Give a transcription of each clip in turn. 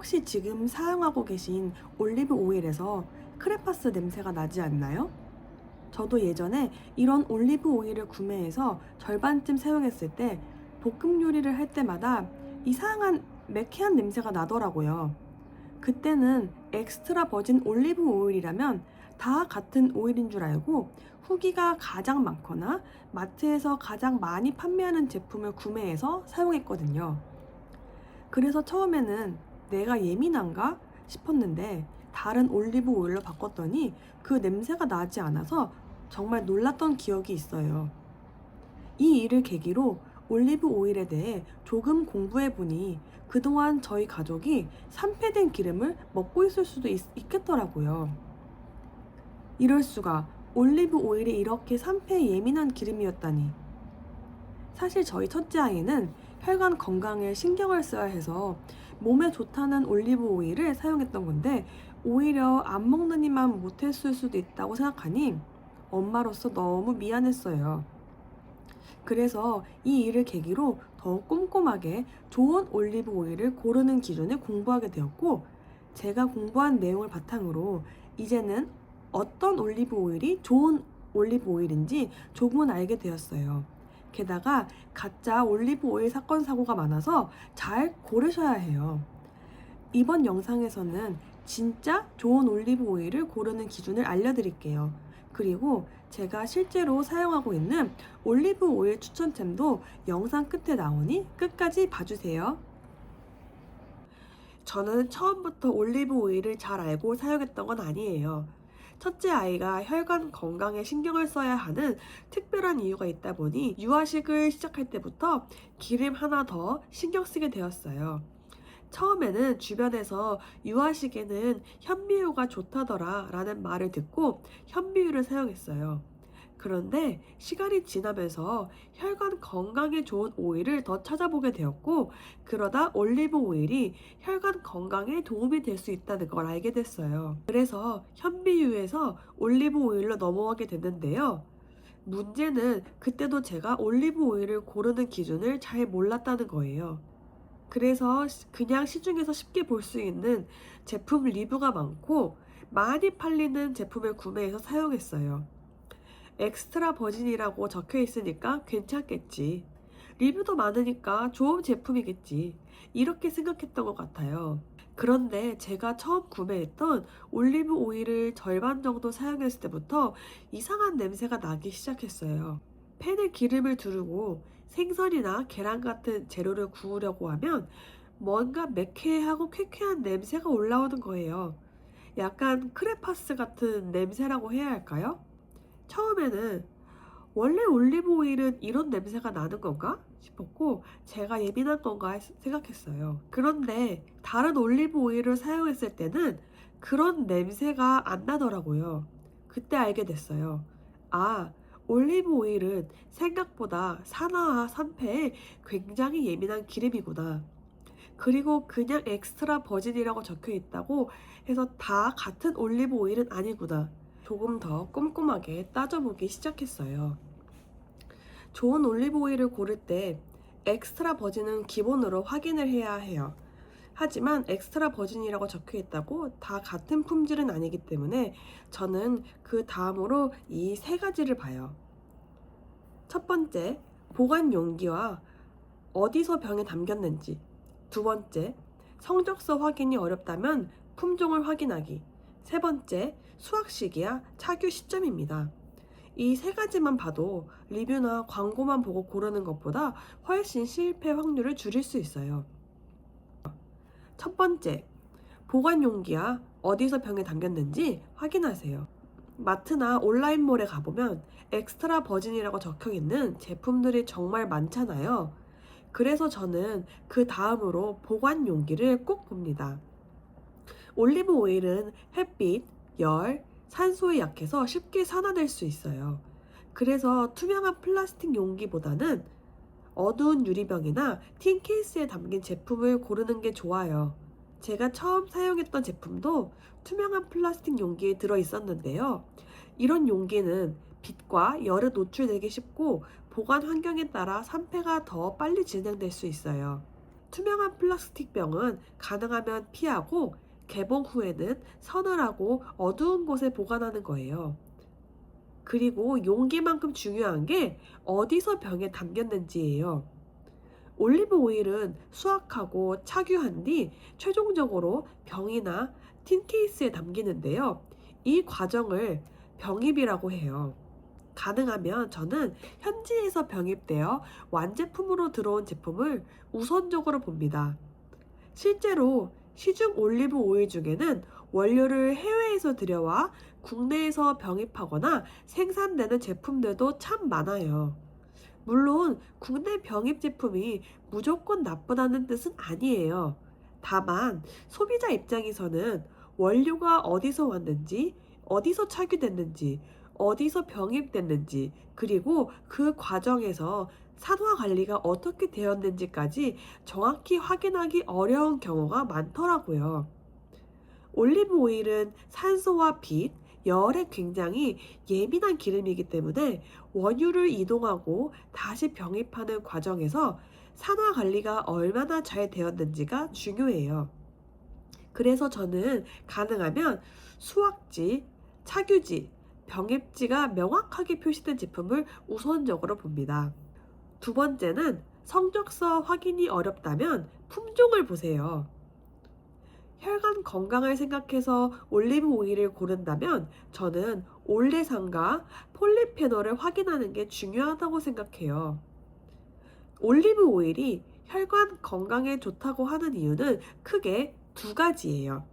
혹시 지금 사용하고 계신 올리브 오일에서 크레파스 냄새가 나지 않나요? 저도 예전에 이런 올리브 오일을 구매해서 절반쯤 사용했을 때 볶음 요리를 할 때마다 이상한 매캐한 냄새가 나더라고요. 그때는 엑스트라 버진 올리브 오일이라면 다 같은 오일인 줄 알고 후기가 가장 많거나 마트에서 가장 많이 판매하는 제품을 구매해서 사용했거든요. 그래서 처음에는 내가 예민한가 싶었는데 다른 올리브 오일로 바꿨더니 그 냄새가 나지 않아서 정말 놀랐던 기억이 있어요. 이 일을 계기로 올리브 오일에 대해 조금 공부해 보니 그동안 저희 가족이 산패된 기름을 먹고 있을 수도 있겠더라고요. 이럴 수가, 올리브 오일이 이렇게 산패에 예민한 기름이었다니. 사실 저희 첫째 아이는 혈관 건강에 신경을 써야 해서 몸에 좋다는 올리브 오일을 사용했던 건데, 오히려 안 먹는 이만 못했을 수도 있다고 생각하니 엄마로서 너무 미안했어요. 그래서 이 일을 계기로 더 꼼꼼하게 좋은 올리브 오일을 고르는 기준을 공부하게 되었고, 제가 공부한 내용을 바탕으로 이제는 어떤 올리브 오일이 좋은 올리브 오일인지 조금은 알게 되었어요. 게다가 가짜 올리브 오일 사건 사고가 많아서 잘 고르셔야 해요. 이번 영상에서는 진짜 좋은 올리브 오일을 고르는 기준을 알려드릴게요. 그리고 제가 실제로 사용하고 있는 올리브 오일 추천템도 영상 끝에 나오니 끝까지 봐주세요. 저는 처음부터 올리브 오일을 잘 알고 사용했던 건 아니에요. 첫째 아이가 혈관 건강에 신경을 써야 하는 특별한 이유가 있다 보니 유아식을 시작할 때부터 기름 하나 더 신경 쓰게 되었어요. 처음에는 주변에서 유아식에는 현미유가 좋다더라 라는 말을 듣고 현미유를 사용했어요. 그런데 시간이 지나면서 혈관 건강에 좋은 오일을 더 찾아보게 되었고, 그러다 올리브 오일이 혈관 건강에 도움이 될 수 있다는 걸 알게 됐어요. 그래서 현미유에서 올리브 오일로 넘어가게 됐는데요. 문제는 그때도 제가 올리브 오일을 고르는 기준을 잘 몰랐다는 거예요. 그래서 그냥 시중에서 쉽게 볼 수 있는 제품 리뷰가 많고 많이 팔리는 제품을 구매해서 사용했어요. 엑스트라 버진이라고 적혀 있으니까 괜찮겠지. 리뷰도 많으니까 좋은 제품이겠지. 이렇게 생각했던 것 같아요. 그런데 제가 처음 구매했던 올리브 오일을 절반 정도 사용했을 때부터 이상한 냄새가 나기 시작했어요. 팬에 기름을 두르고 생선이나 계란 같은 재료를 구우려고 하면 뭔가 매캐하고 쾌쾌한 냄새가 올라오는 거예요. 약간 크레파스 같은 냄새라고 해야 할까요? 처음에는 원래 올리브 오일은 이런 냄새가 나는 건가 싶었고, 제가 예민한 건가 생각했어요. 그런데 다른 올리브 오일을 사용했을 때는 그런 냄새가 안 나더라고요. 그때 알게 됐어요. 아, 올리브 오일은 생각보다 산화와 산패에 굉장히 예민한 기름이구나. 그리고 그냥 엑스트라 버진이라고 적혀 있다고 해서 다 같은 올리브 오일은 아니구나. 조금 더 꼼꼼하게 따져보기 시작했어요. 좋은 올리브 오일을 고를 때 엑스트라 버진은 기본으로 확인을 해야 해요. 하지만 엑스트라 버진이라고 적혀 있다고 다 같은 품질은 아니기 때문에 저는 그 다음으로 이 세 가지를 봐요. 첫 번째, 보관 용기와 어디서 병에 담겼는지. 두 번째, 성적서 확인이 어렵다면 품종을 확인하기. 세 번째, 수확 시기와 착유 시점입니다. 이 세 가지만 봐도 리뷰나 광고만 보고 고르는 것보다 훨씬 실패 확률을 줄일 수 있어요. 첫 번째, 보관 용기와 어디서 병에 담겼는지 확인하세요. 마트나 온라인몰에 가보면 엑스트라 버진이라고 적혀 있는 제품들이 정말 많잖아요. 그래서 저는 그 다음으로 보관 용기를 꼭 봅니다. 올리브 오일은 햇빛, 열, 산소에 약해서 쉽게 산화될 수 있어요. 그래서 투명한 플라스틱 용기보다는 어두운 유리병이나 틴 케이스에 담긴 제품을 고르는 게 좋아요. 제가 처음 사용했던 제품도 투명한 플라스틱 용기에 들어 있었는데요. 이런 용기는 빛과 열에 노출되기 쉽고 보관 환경에 따라 산패가 더 빨리 진행될 수 있어요. 투명한 플라스틱 병은 가능하면 피하고 개봉 후에는 서늘하고 어두운 곳에 보관하는 거예요. 그리고 용기만큼 중요한 게 어디서 병에 담겼는지예요. 올리브 오일은 수확하고 착유한 뒤 최종적으로 병이나 틴 케이스에 담기는데요. 이 과정을 병입이라고 해요. 가능하면 저는 현지에서 병입되어 완제품으로 들어온 제품을 우선적으로 봅니다. 실제로 시중 올리브 오일 중에는 원료를 해외에서 들여와 국내에서 병입하거나 생산되는 제품들도 참 많아요. 물론 국내 병입 제품이 무조건 나쁘다는 뜻은 아니에요. 다만 소비자 입장에서는 원료가 어디서 왔는지, 어디서 착유됐는지, 어디서 병입됐는지, 그리고 그 과정에서 산화 관리가 어떻게 되었는지까지 정확히 확인하기 어려운 경우가 많더라고요. 올리브 오일은 산소와 빛, 열에 굉장히 예민한 기름이기 때문에 원유를 이동하고 다시 병입하는 과정에서 산화 관리가 얼마나 잘 되었는지가 중요해요. 그래서 저는 가능하면 수확지, 착유지, 병입지가 명확하게 표시된 제품을 우선적으로 봅니다. 두 번째는 성적서 확인이 어렵다면 품종을 보세요. 혈관 건강을 생각해서 올리브 오일을 고른다면 저는 올레산과 폴리페놀을 확인하는 게 중요하다고 생각해요. 올리브 오일이 혈관 건강에 좋다고 하는 이유는 크게 두 가지예요.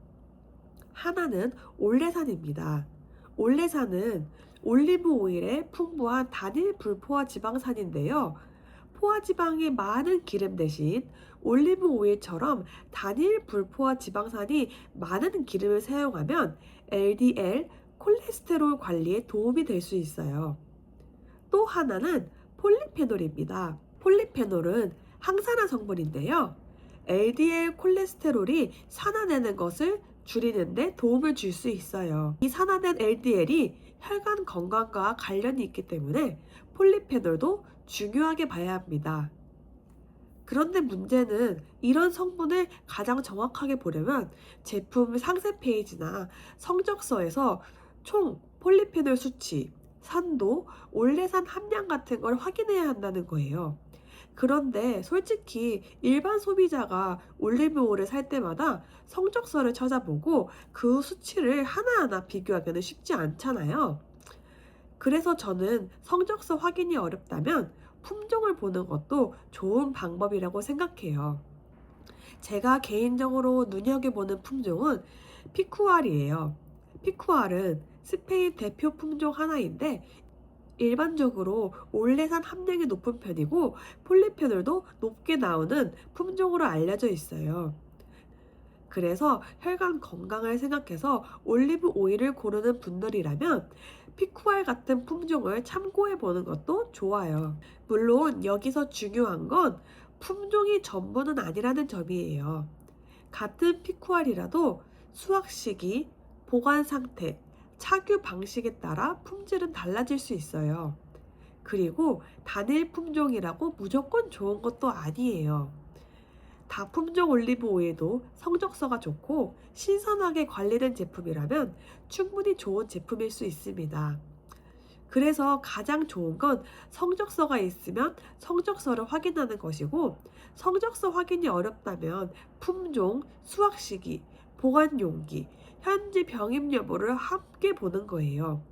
하나는 올레산입니다. 올레산은 올리브 오일에 풍부한 단일 불포화 지방산인데요. 포화지방이 많은 기름 대신 올리브 오일처럼 단일 불포화 지방산이 많은 기름을 사용하면 LDL 콜레스테롤 관리에 도움이 될 수 있어요. 또 하나는 폴리페놀입니다. 폴리페놀은 항산화 성분인데요. LDL 콜레스테롤이 산화되는 것을 줄이는데 도움을 줄 수 있어요. 이 산화된 LDL이 혈관 건강과 관련이 있기 때문에 폴리페놀도 중요하게 봐야 합니다. 그런데 문제는 이런 성분을 가장 정확하게 보려면 제품 상세 페이지나 성적서에서 총 폴리페놀 수치, 산도, 올레산 함량 같은 걸 확인해야 한다는 거예요. 그런데 솔직히 일반 소비자가 올리브 오일을 살 때마다 성적서를 찾아보고 그 수치를 하나하나 비교하기는 쉽지 않잖아요. 그래서 저는 성적서 확인이 어렵다면 품종을 보는 것도 좋은 방법이라고 생각해요. 제가 개인적으로 눈여겨보는 품종은 피쿠알이에요. 피쿠알은 스페인 대표 품종 하나인데 일반적으로 올레산 함량이 높은 편이고 폴리페놀도 높게 나오는 품종으로 알려져 있어요. 그래서 혈관 건강을 생각해서 올리브 오일을 고르는 분들이라면 피쿠알 같은 품종을 참고해 보는 것도 좋아요. 물론 여기서 중요한 건 품종이 전부는 아니라는 점이에요. 같은 피쿠알이라도 수확 시기, 보관 상태, 착유 방식에 따라 품질은 달라질 수 있어요. 그리고 단일 품종이라고 무조건 좋은 것도 아니에요. 다품종 올리브 오일도 성적서가 좋고 신선하게 관리된 제품이라면 충분히 좋은 제품일 수 있습니다. 그래서 가장 좋은 건 성적서가 있으면 성적서를 확인하는 것이고 성적서 확인이 어렵다면 품종, 수확 시기, 보관 용기, 현지 병입 여부를 함께 보는 거예요.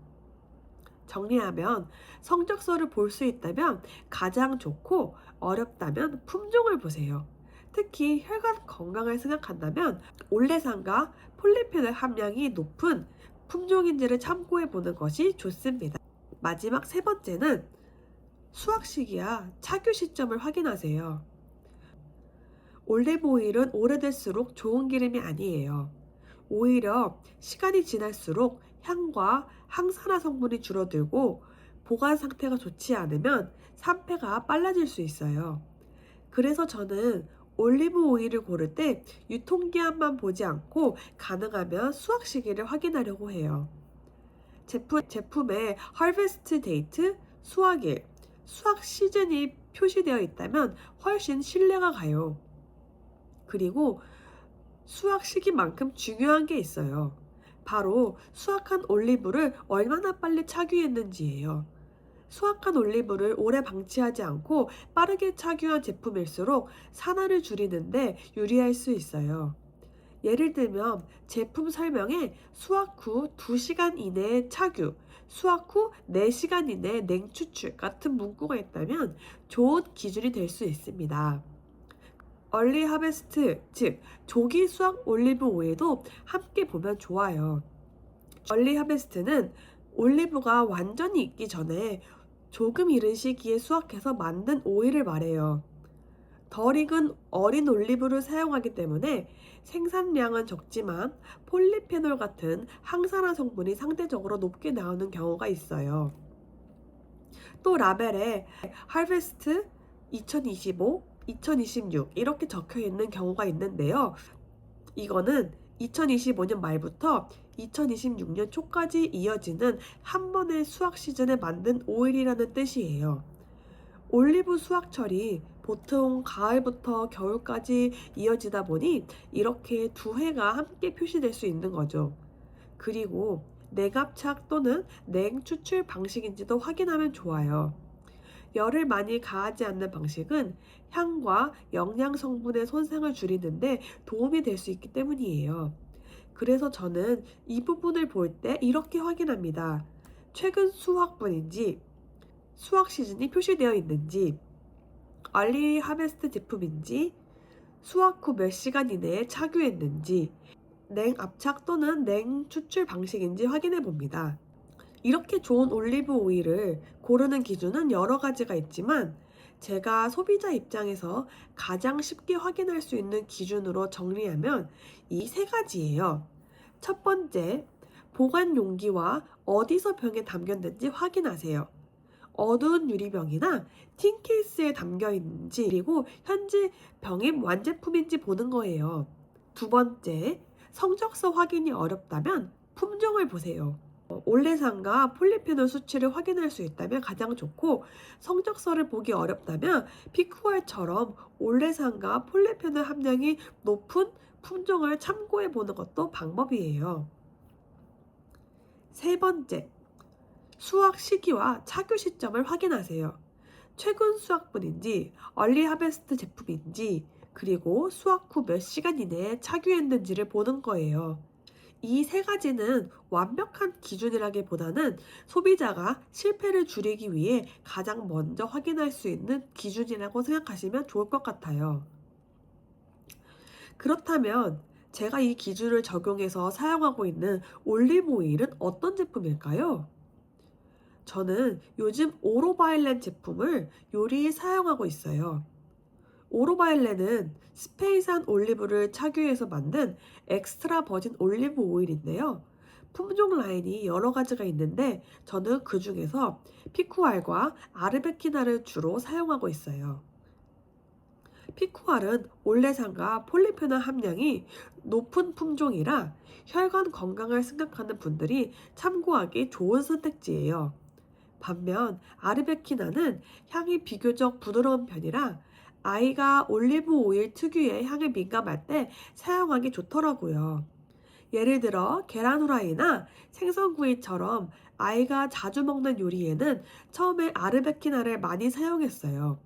정리하면 성적서를 볼 수 있다면 가장 좋고 어렵다면 품종을 보세요. 특히 혈관 건강을 생각한다면 올레산과 폴리페놀 함량이 높은 품종인지를 참고해 보는 것이 좋습니다. 마지막 세 번째는 수확 시기와 착유 시점을 확인하세요. 올리브 오일은 오래될수록 좋은 기름이 아니에요. 오히려 시간이 지날수록 향과 항산화 성분이 줄어들고 보관 상태가 좋지 않으면 산패가 빨라질 수 있어요. 그래서 저는 올리브 오일을 고를 때 유통기한만 보지 않고 가능하면 수확 시기를 확인하려고 해요. 제품에 harvest date, 수확일, 수확 시즌이 표시되어 있다면 훨씬 신뢰가 가요. 그리고 수확 시기만큼 중요한 게 있어요. 바로 수확한 올리브를 얼마나 빨리 착유했는지예요. 수확한 올리브를 오래 방치하지 않고 빠르게 착유한 제품일수록 산화를 줄이는데 유리할 수 있어요. 예를 들면 제품 설명에 수확 후 2시간 이내에 착유, 수확 후 4시간 이내에 냉추출 같은 문구가 있다면 좋은 기준이 될 수 있습니다. 얼리 하베스트, 즉 조기 수확 올리브 오일도 함께 보면 좋아요. 얼리 하베스트는 올리브가 완전히 익기 전에 조금 이른 시기에 수확해서 만든 오일을 말해요. 덜 익은 어린 올리브를 사용하기 때문에 생산량은 적지만 폴리페놀 같은 항산화 성분이 상대적으로 높게 나오는 경우가 있어요. 또 라벨에 Harvest 2025, 2026 이렇게 적혀 있는 경우가 있는데요. 이거는 2025년 말부터 2026년 초까지 이어지는 한 번의 수확 시즌에 만든 오일이라는 뜻이에요. 올리브 수확철이 보통 가을부터 겨울까지 이어지다 보니 이렇게 두 해가 함께 표시될 수 있는 거죠. 그리고 냉압착 또는 냉추출 방식인지도 확인하면 좋아요. 열을 많이 가하지 않는 방식은 향과 영양 성분의 손상을 줄이는데 도움이 될 수 있기 때문이에요. 그래서 저는 이 부분을 볼 때 이렇게 확인합니다. 최근 수확분인지, 수확 시즌이 표시되어 있는지, 얼리 하베스트 제품인지, 수확 후 몇 시간 이내에 착유했는지, 냉압착 또는 냉추출 방식인지 확인해 봅니다. 이렇게 좋은 올리브 오일을 고르는 기준은 여러 가지가 있지만 제가 소비자 입장에서 가장 쉽게 확인할 수 있는 기준으로 정리하면 이 세 가지예요. 첫 번째, 보관 용기와 어디서 병에 담겼는지 확인하세요. 어두운 유리병이나 틴 케이스에 담겨 있는지, 그리고 현재 병의 완제품인지 보는 거예요. 두 번째, 성적서 확인이 어렵다면 품종을 보세요. 올레산과 폴리페놀 수치를 확인할 수 있다면 가장 좋고, 성적서를 보기 어렵다면 피쿠알처럼 올레산과 폴리페놀 함량이 높은 품종을 참고해 보는 것도 방법이에요. 세 번째, 수확 시기와 착유 시점을 확인하세요. 최근 수확분인지, 얼리 하베스트 제품인지, 그리고 수확 후 몇 시간 이내에 착유했는지를 보는 거예요. 이 세 가지는 완벽한 기준이라기보다는 소비자가 실패를 줄이기 위해 가장 먼저 확인할 수 있는 기준이라고 생각하시면 좋을 것 같아요. 그렇다면 제가 이 기준을 적용해서 사용하고 있는 올리브 오일은 어떤 제품일까요? 저는 요즘 오로바일렌 제품을 요리에 사용하고 있어요. 오로바일렌은 스페인산 올리브를 착유해서 만든 엑스트라 버진 올리브 오일인데요. 품종 라인이 여러 가지가 있는데 저는 그 중에서 피쿠알과 아르베키나를 주로 사용하고 있어요. 피쿠알은 올레산과 폴리페놀 함량이 높은 품종이라 혈관 건강을 생각하는 분들이 참고하기 좋은 선택지예요. 반면 아르베키나는 향이 비교적 부드러운 편이라 아이가 올리브 오일 특유의 향에 민감할 때 사용하기 좋더라고요. 예를 들어 계란 후라이나 생선구이처럼 아이가 자주 먹는 요리에는 처음에 아르베키나를 많이 사용했어요.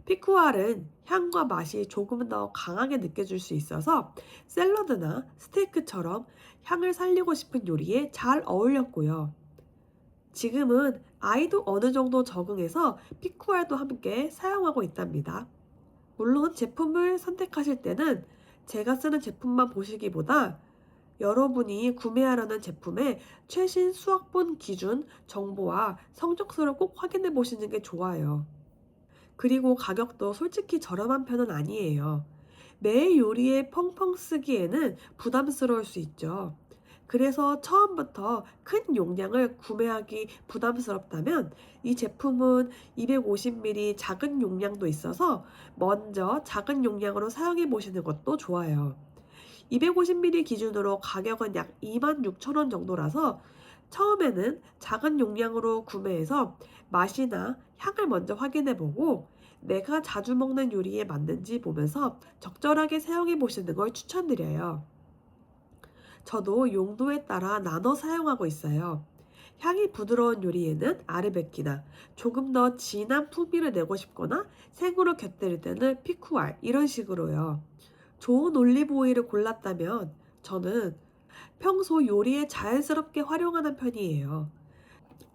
피쿠알은 향과 맛이 조금 더 강하게 느껴질 수 있어서 샐러드나 스테이크처럼 향을 살리고 싶은 요리에 잘 어울렸고요. 지금은 아이도 어느 정도 적응해서 피쿠알도 함께 사용하고 있답니다. 물론 제품을 선택하실 때는 제가 쓰는 제품만 보시기보다 여러분이 구매하려는 제품의 최신 수확분 기준 정보와 성적서를 꼭 확인해 보시는 게 좋아요. 그리고 가격도 솔직히 저렴한 편은 아니에요. 매 요리에 펑펑 쓰기에는 부담스러울 수 있죠. 그래서 처음부터 큰 용량을 구매하기 부담스럽다면 이 제품은 250ml 작은 용량도 있어서 먼저 작은 용량으로 사용해 보시는 것도 좋아요. 250ml 기준으로 가격은 약 26,000원 정도라서 처음에는 작은 용량으로 구매해서 맛이나 향을 먼저 확인해 보고 내가 자주 먹는 요리에 맞는지 보면서 적절하게 사용해 보시는 걸 추천드려요. 저도 용도에 따라 나눠 사용하고 있어요. 향이 부드러운 요리에는 아르베키나 조금 더 진한 풍미를 내고 싶거나 생으로 곁들일 때는 피쿠알 이런 식으로요. 좋은 올리브 오일을 골랐다면 저는 평소 요리에 자연스럽게 활용하는 편이에요.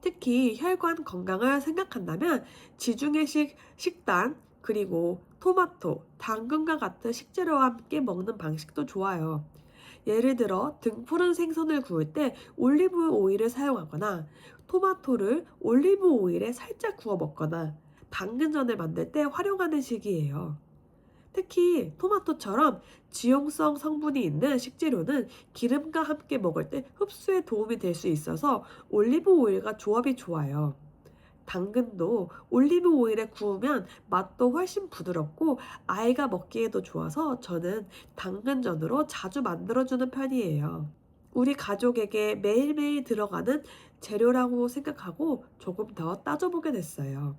특히 혈관 건강을 생각한다면 지중해식 식단 그리고 토마토, 당근과 같은 식재료와 함께 먹는 방식도 좋아요. 예를 들어 등푸른 생선을 구울 때 올리브 오일을 사용하거나 토마토를 올리브 오일에 살짝 구워 먹거나 당근전을 만들 때 활용하는 식이에요. 특히 토마토처럼 지용성 성분이 있는 식재료는 기름과 함께 먹을 때 흡수에 도움이 될 수 있어서 올리브 오일과 조합이 좋아요. 당근도 올리브 오일에 구우면 맛도 훨씬 부드럽고 아이가 먹기에도 좋아서 저는 당근전으로 자주 만들어주는 편이에요. 우리 가족에게 매일매일 들어가는 재료라고 생각하고 조금 더 따져보게 됐어요.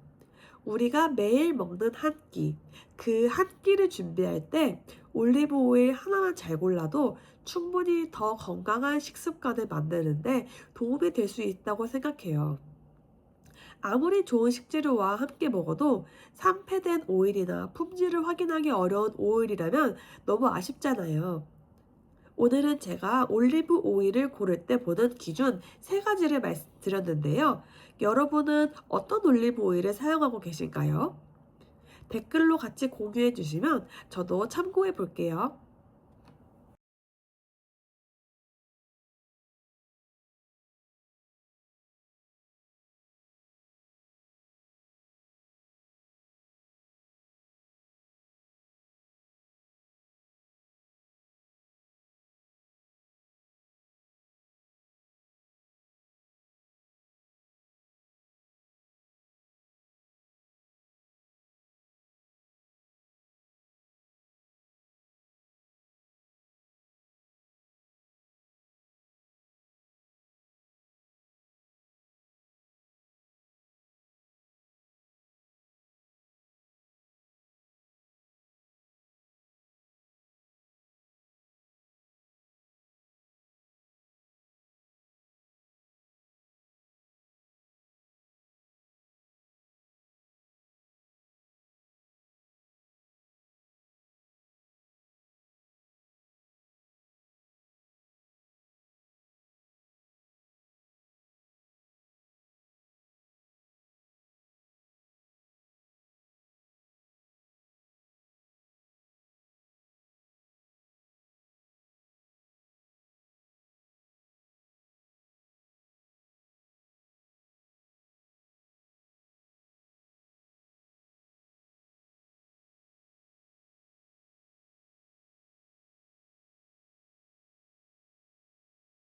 우리가 매일 먹는 한 끼, 그 한 끼를 준비할 때 올리브 오일 하나만 잘 골라도 충분히 더 건강한 식습관을 만드는데 도움이 될 수 있다고 생각해요. 아무리 좋은 식재료와 함께 먹어도 산패된 오일이나 품질을 확인하기 어려운 오일이라면 너무 아쉽잖아요. 오늘은 제가 올리브 오일을 고를 때 보는 기준 세 가지를 말씀드렸는데요. 여러분은 어떤 올리브 오일을 사용하고 계신가요? 댓글로 같이 공유해 주시면 저도 참고해 볼게요.